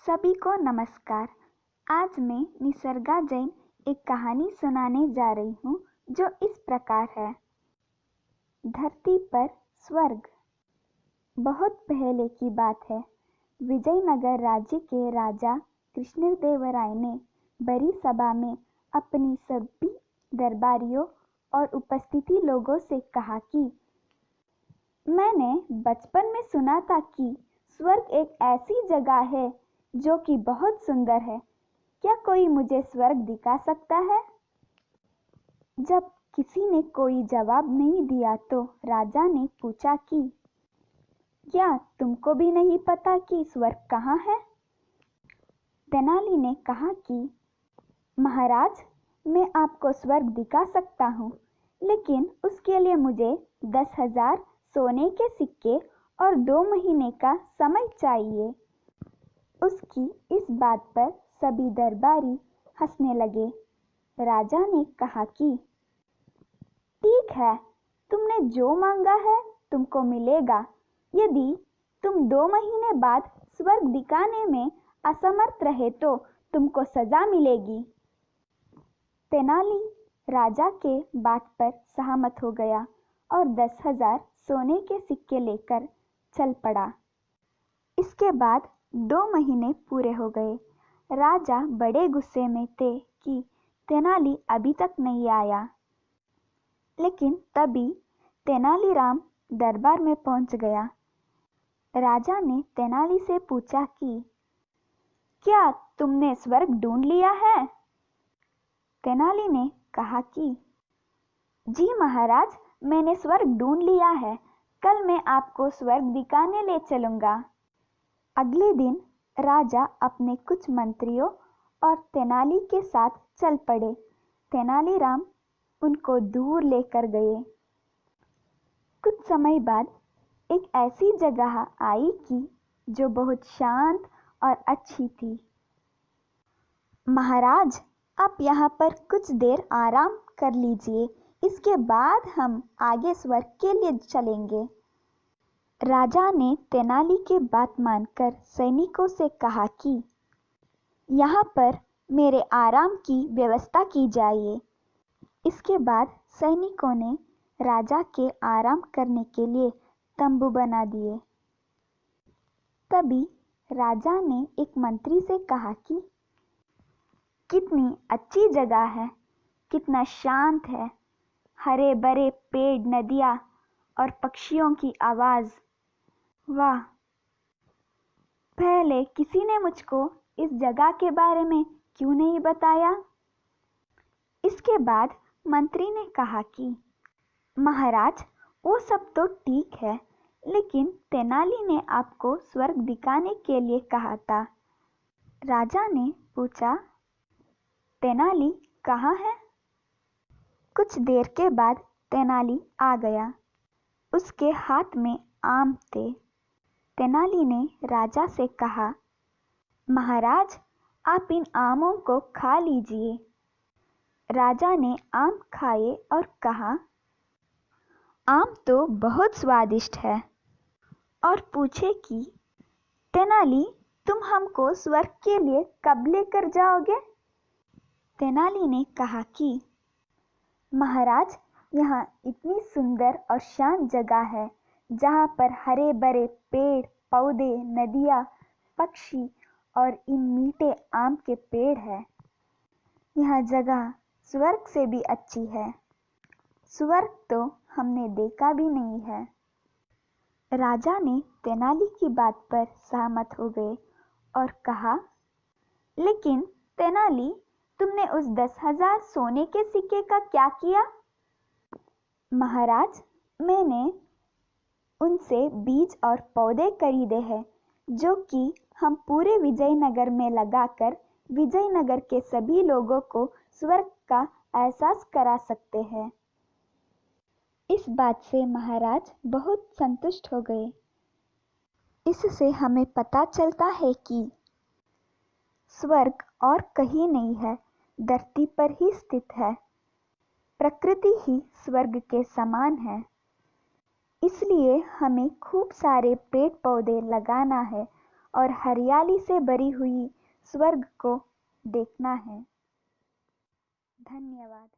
सभी को नमस्कार। आज मैं निसर्गा जैन एक कहानी सुनाने जा रही हूँ जो इस प्रकार है। धरती पर स्वर्ग। बहुत पहले की बात है। विजयनगर राज्य के राजा कृष्णदेवराय ने बड़ी सभा में अपनी सभी दरबारियों और उपस्थिति लोगों से कहा कि मैंने बचपन में सुना था कि स्वर्ग एक ऐसी जगह है जो कि बहुत सुंदर है। क्या कोई मुझे स्वर्ग दिखा सकता है? जब किसी ने कोई जवाब नहीं दिया तो राजा ने पूछा कि क्या तुमको भी नहीं पता कि स्वर्ग कहाँ है? तेनाली ने कहा कि महाराज, मैं आपको स्वर्ग दिखा सकता हूँ, लेकिन उसके लिए मुझे 10,000 सोने के सिक्के और 2 महीने का समय चाहिए। उसकी इस बात पर सभी दरबारी हंसने लगे। राजा ने कहा कि ठीक है, तुमने जो मांगा है तुमको मिलेगा। यदि तुम 2 महीने बाद स्वर्ग दिखाने में असमर्थ रहे तो तुमको सजा मिलेगी। तेनाली राजा के बात पर सहमत हो गया और 10,000 सोने के सिक्के लेकर चल पड़ा। इसके बाद 2 महीने पूरे हो गए। राजा बड़े गुस्से में थे कि तेनाली अभी तक नहीं आया। लेकिन तभी तेनालीराम दरबार में पहुंच गया। राजा ने तेनाली से पूछा कि क्या तुमने स्वर्ग ढूंढ लिया है? तेनाली ने कहा कि जी महाराज, मैंने स्वर्ग ढूंढ लिया है। कल मैं आपको स्वर्ग दिखाने ले चलूंगा। अगले दिन राजा अपने कुछ मंत्रियों और तेनाली के साथ चल पड़े। तेनालीराम उनको दूर लेकर गए। कुछ समय बाद एक ऐसी जगह आई कि जो बहुत शांत और अच्छी थी। महाराज, आप यहाँ पर कुछ देर आराम कर लीजिए, इसके बाद हम आगे स्वर्ग के लिए चलेंगे। राजा ने तेनाली की बात मानकर सैनिकों से कहा कि यहाँ पर मेरे आराम की व्यवस्था की जाए। इसके बाद सैनिकों ने राजा के आराम करने के लिए तंबू बना दिए। तभी राजा ने एक मंत्री से कहा कि कितनी अच्छी जगह है, कितना शांत है, हरे भरे पेड़, नदियाँ और पक्षियों की आवाज़। वाह! पहले किसी ने मुझको इस जगह के बारे में क्यों नहीं बताया? इसके बाद मंत्री ने कहा कि महाराज, वो सब तो ठीक है, लेकिन तेनाली ने आपको स्वर्ग दिखाने के लिए कहा था। राजा ने पूछा, तेनाली कहाँ है? कुछ देर के बाद तेनाली आ गया। उसके हाथ में आम थे। तेनाली ने राजा से कहा, महाराज, आप इन आमों को खा लीजिए। राजा ने आम खाए और कहा, आम तो बहुत स्वादिष्ट है। और पूछे कि तेनाली, तुम हमको स्वर्ग के लिए कब लेकर जाओगे? तेनाली ने कहा कि महाराज, यहाँ इतनी सुंदर और शांत जगह है जहाँ पर हरे भरे पेड़ पौधे, नदियाँ, पक्षी और इन मीठे आम के पेड़ है। यह जगह स्वर्ग से भी अच्छी है। स्वर्ग तो हमने देखा भी नहीं है। राजा ने तेनाली की बात पर सहमत हो गए और कहा, लेकिन तेनाली, तुमने उस 10,000 सोने के सिक्के का क्या किया? महाराज, मैंने उनसे बीज और पौधे खरीदे हैं जो कि हम पूरे विजयनगर में लगाकर विजयनगर के सभी लोगों को स्वर्ग का एहसास करा सकते हैं। इस बात से महाराज बहुत संतुष्ट हो गए। इससे हमें पता चलता है कि स्वर्ग और कहीं नहीं है, धरती पर ही स्थित है। प्रकृति ही स्वर्ग के समान है। इसलिए हमें खूब सारे पेड़ पौधे लगाना है और हरियाली से भरी हुई स्वर्ग को देखना है। धन्यवाद।